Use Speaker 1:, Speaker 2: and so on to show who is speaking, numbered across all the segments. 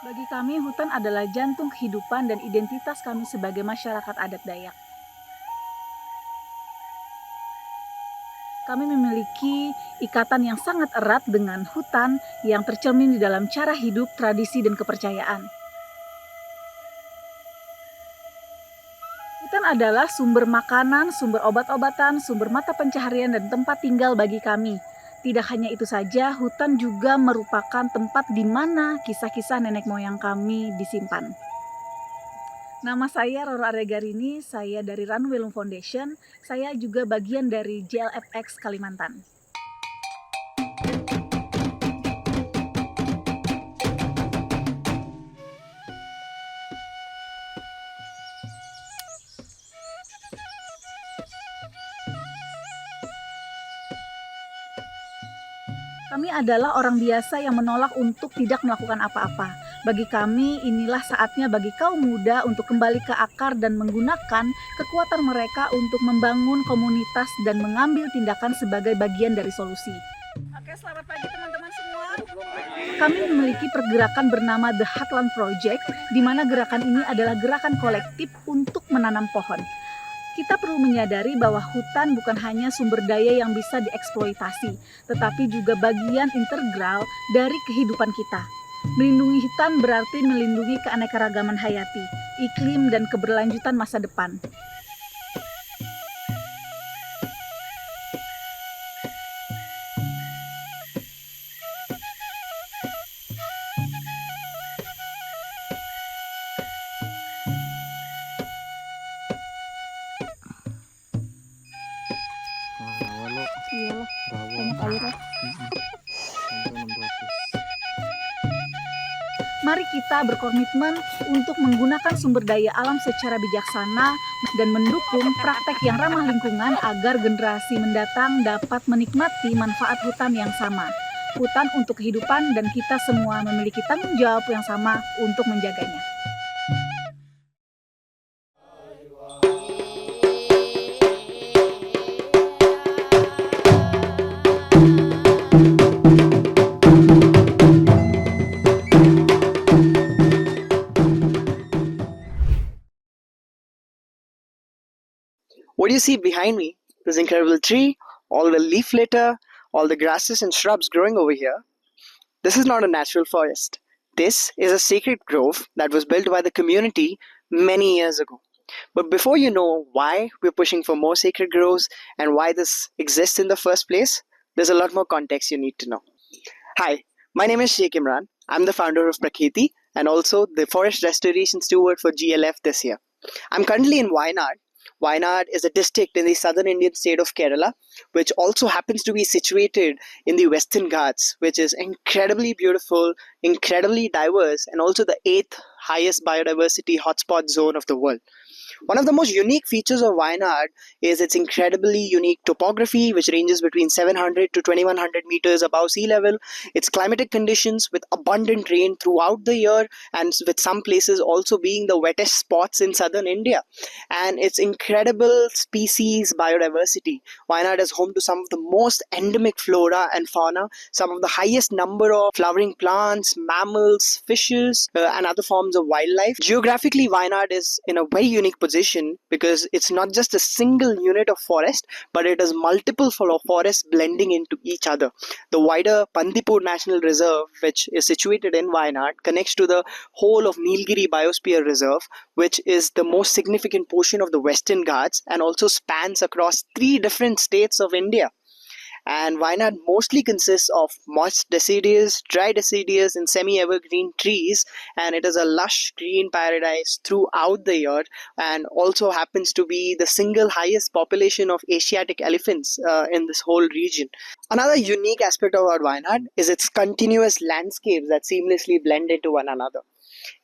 Speaker 1: Bagi kami, hutan adalah jantung kehidupan dan identitas kami sebagai masyarakat adat Dayak. Kami memiliki ikatan yang sangat erat dengan hutan yang tercermin di dalam cara hidup, tradisi, dan kepercayaan. Hutan adalah sumber makanan, sumber obat-obatan, sumber mata pencaharian, dan tempat tinggal bagi kami. Tidak hanya itu saja, hutan juga merupakan tempat di mana kisah-kisah nenek moyang kami disimpan. Nama saya Roro Aregarini, saya dari Runway Foundation. Saya juga bagian dari GLF Kalimantan. Kami adalah orang biasa yang menolak untuk tidak melakukan apa-apa. Bagi kami, inilah saatnya bagi kaum muda untuk kembali ke akar dan menggunakan kekuatan mereka untuk membangun komunitas dan mengambil tindakan sebagai bagian dari solusi. Oke, selamat pagi teman-teman semua. Kami memiliki pergerakan bernama The Heartland Project, di mana gerakan ini adalah gerakan kolektif untuk menanam pohon. Kita perlu menyadari bahwa hutan bukan hanya sumber daya yang bisa dieksploitasi, tetapi juga bagian integral dari kehidupan kita. Melindungi hutan berarti melindungi keanekaragaman hayati, iklim, dan keberlanjutan masa depan. Iyalah, banyak airnya. Mari kita berkomitmen untuk menggunakan sumber daya alam secara bijaksana dan mendukung praktek yang ramah lingkungan agar generasi mendatang dapat menikmati manfaat hutan yang sama. Hutan untuk kehidupan dan kita semua memiliki tanggung jawab yang sama untuk menjaganya.
Speaker 2: What you see behind me, this incredible tree, all the leaf litter, all the grasses and shrubs growing over here, this is not a natural forest. This is a sacred grove that was built by the community many years ago. But before you know why we're pushing for more sacred groves and why this exists in the first place, there's a lot more context you need to know. Hi, my name is Sheikh Imran. I'm the founder of Prakriti and also the Forest Restoration Steward for GLF this year. I'm currently in Wayanad. Wayanad is a district in the southern Indian state of Kerala, which also happens to be situated in the Western Ghats, which is incredibly beautiful, incredibly diverse, and also the 8th highest biodiversity hotspot zone of the world. One of the most unique features of Wayanad is its incredibly unique topography, which ranges between 700 to 2100 meters above sea level, its climatic conditions with abundant rain throughout the year, and with some places also being the wettest spots in southern India, and its incredible species biodiversity. Wayanad is home to some of the most endemic flora and fauna, some of the highest number of flowering plants, mammals, fishes, and other forms of wildlife. Geographically, Wayanad is in a very unique position because it's not just a single unit of forest, but it is multiple forests blending into each other. The wider Bandipur National Reserve, which is situated in Wayanad, connects to the whole of Nilgiri Biosphere Reserve, which is the most significant portion of the Western Ghats and also spans across 3 different states of India. And Wayanad mostly consists of moist deciduous, dry deciduous, and semi-evergreen trees, and it is a lush green paradise throughout the year, and also happens to be the single highest population of Asiatic elephants in this whole region. Another unique aspect about Wayanad is its continuous landscapes that seamlessly blend into one another.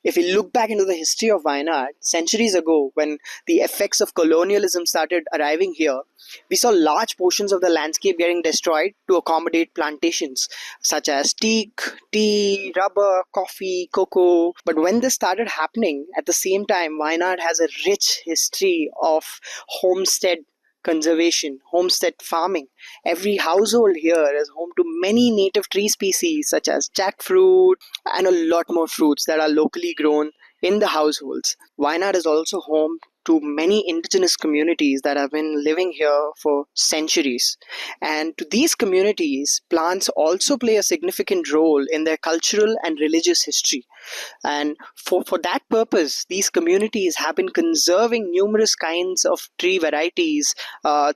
Speaker 2: If we look back into the history of Wayanad, centuries ago, when the effects of colonialism started arriving here, we saw large portions of the landscape getting destroyed to accommodate plantations such as teak, tea, rubber, coffee, cocoa. But when this started happening, at the same time, Wayanad has a rich history of homestead conservation, homestead farming. Every household here is home to many native tree species such as jackfruit and a lot more fruits that are locally grown in the households. Wayanad is also home to many indigenous communities that have been living here for centuries. And to these communities, plants also play a significant role in their cultural and religious history. And for that purpose, these communities have been conserving numerous kinds of tree varieties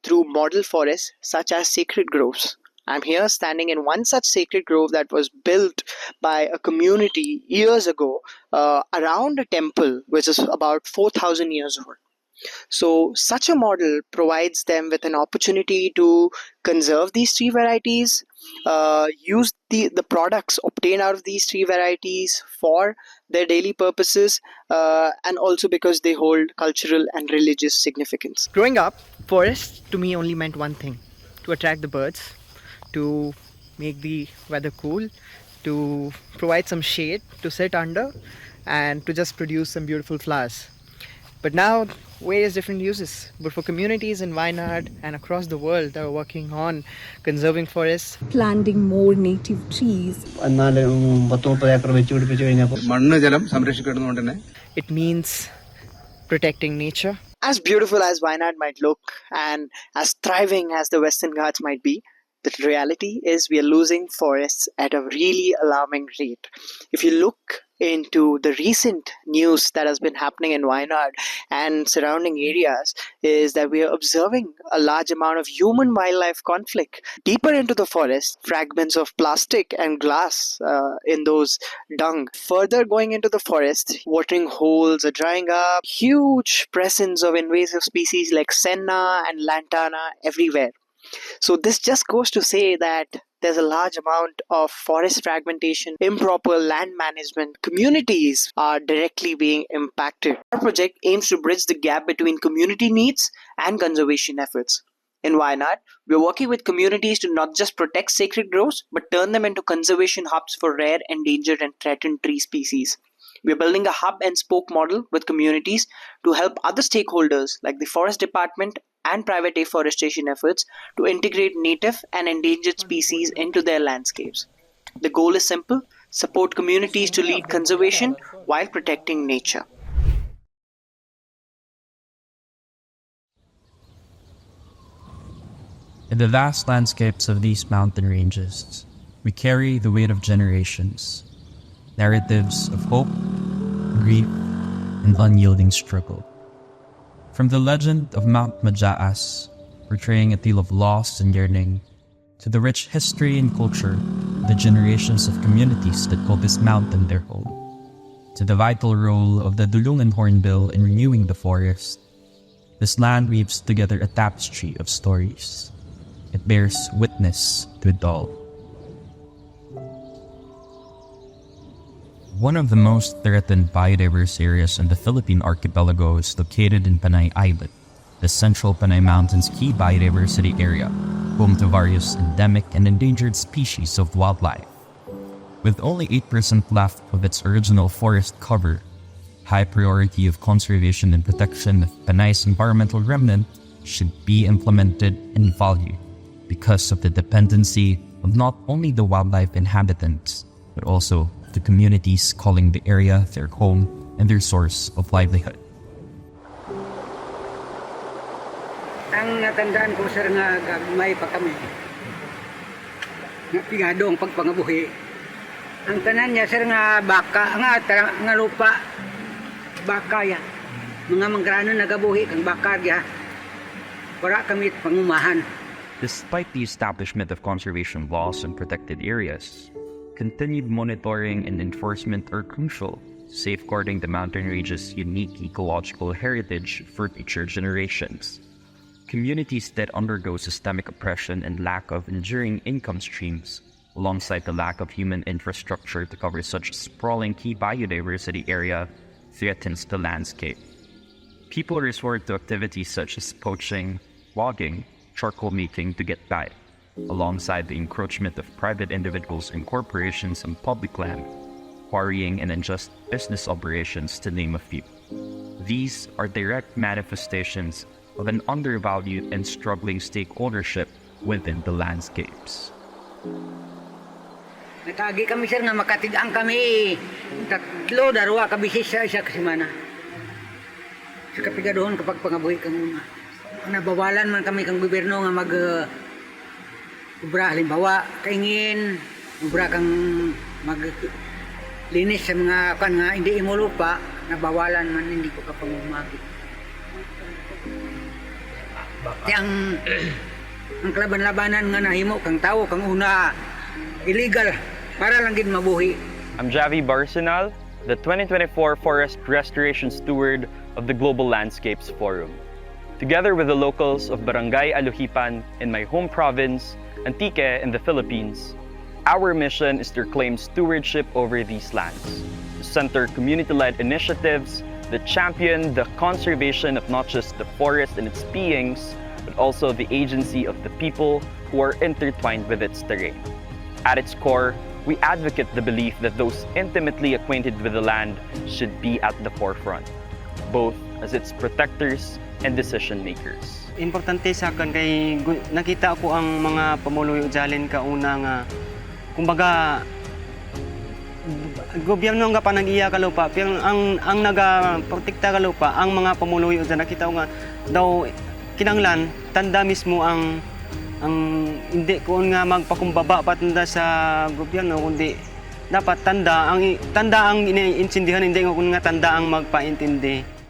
Speaker 2: through model forests such as sacred groves. I'm here standing in one such sacred grove that was built by a community years ago around a temple which is about 4,000 years old. So, such a model provides them with an opportunity to conserve these tree varieties, use the products obtained out of these tree varieties for their daily purposes, and also because they hold cultural and religious significance. Growing up, forests to me only meant one thing: to attract the birds, to make the weather cool, to provide some shade to sit under, and to just produce some beautiful flowers. But now, various different uses. But for communities in Wayanad and across the world that are working on conserving forests,
Speaker 3: planting more native trees.
Speaker 2: it means protecting nature. As beautiful as Wayanad might look and as thriving as the Western Ghats might be, the reality is we are losing forests at a really alarming rate. If you look into the recent news that has been happening in Wayanad and surrounding areas, is that we are observing a large amount of human wildlife conflict. Deeper into the forest, fragments of plastic and glass in those dung. Further going into the forest, watering holes are drying up, huge presence of invasive species like senna and lantana everywhere. So this just goes to say that there's a large amount of forest fragmentation, improper land management. Communities are directly being impacted. Our project aims to bridge the gap between community needs and conservation efforts. In Wayanad, we're working with communities to not just protect sacred groves, but turn them into conservation hubs for rare, endangered, and threatened tree species. We're building a hub and spoke model with communities to help other stakeholders like the forest department and private afforestation efforts to integrate native and endangered species into their landscapes. The goal is simple: support communities to lead conservation while protecting nature.
Speaker 4: In the vast landscapes of these mountain ranges, we carry the weight of generations, narratives of hope, grief, and unyielding struggle. From the legend of Mount Majaas, portraying a tale of loss and yearning, to the rich history and culture of the generations of communities that call this mountain their home, to the vital role of the Dulong and Hornbill in renewing the forest, this land weaves together a tapestry of stories. It bears witness to it all. One of the most threatened biodiverse areas in the Philippine archipelago is located in Panay Island, the central Panay Mountains key biodiversity area, home to various endemic and endangered species of wildlife. With only 8% left of its original forest cover, high priority of conservation and protection of Panay's environmental remnant should be implemented and valued because of the dependency of not only the wildlife inhabitants, but also the communities calling the area their home and their source of livelihood.
Speaker 5: Ang natandaan ko, sir, nga gagmay pa kami. Nga pigado ang pagpangabuhi. Ang tanan niya, sir, nga baka, nga lupa, baka yan. Mga manggrano nagabuhi, kang baka ya. Wala kami pangumahan.
Speaker 4: Despite the establishment of conservation laws and protected areas, continued monitoring and enforcement are crucial, safeguarding the mountain range's unique ecological heritage for future generations. Communities that undergo systemic oppression and lack of enduring income streams, alongside the lack of human infrastructure to cover such a sprawling key biodiversity area, threatens the landscape. People resort to activities such as poaching, logging, charcoal making to get by, alongside the encroachment of private individuals and corporations on public land, quarrying and unjust business operations to name a few. These are direct manifestations of an undervalued and struggling stakeholdership within the landscapes.
Speaker 5: Nakagi kami sir nga makatigang kami. Tatlo, darwa kabisis sa isa kasimana. Sa kapigadohon kapag pangabuhi ka muna. Nabawalan man kami kang gobyerno nga mag ubra halimbawa kaingin ubra kang mag linis sa mga kan nga hindi imo lupa nabawalan man hindi ko ka pamumagi. Ang kalaban-labanan nga nahimo kang tao kang una illegal para lang gid mabuhi.
Speaker 6: I'm Javi Barsenal, the 2024 Forest Restoration Steward of the Global Landscapes Forum. Together with the locals of Barangay Aluhipan in my home province, Antique in the Philippines, our mission is to claim stewardship over these lands, to center community-led initiatives that champion the conservation of not just the forest and its beings, but also the agency of the people who are intertwined with its terrain. At its core, we advocate the belief that those intimately acquainted with the land should be at the forefront, both as its protectors and decision makers.
Speaker 7: Importante sa akin kay nakita ko ang mga pamuluyo dyan kauna nga kumbaga gobyerno nga pa nag-iya ka lupa pero ang naga-protekta ka lupa ang mga pamuluyo dyan nakita ko nga daw kinanglan tanda mismo ang hindi ko nga magpakumbaba patanda sa gobyerno kundi dapat tanda ang iniintindihan hindi ko nga tanda ang magpaintindi.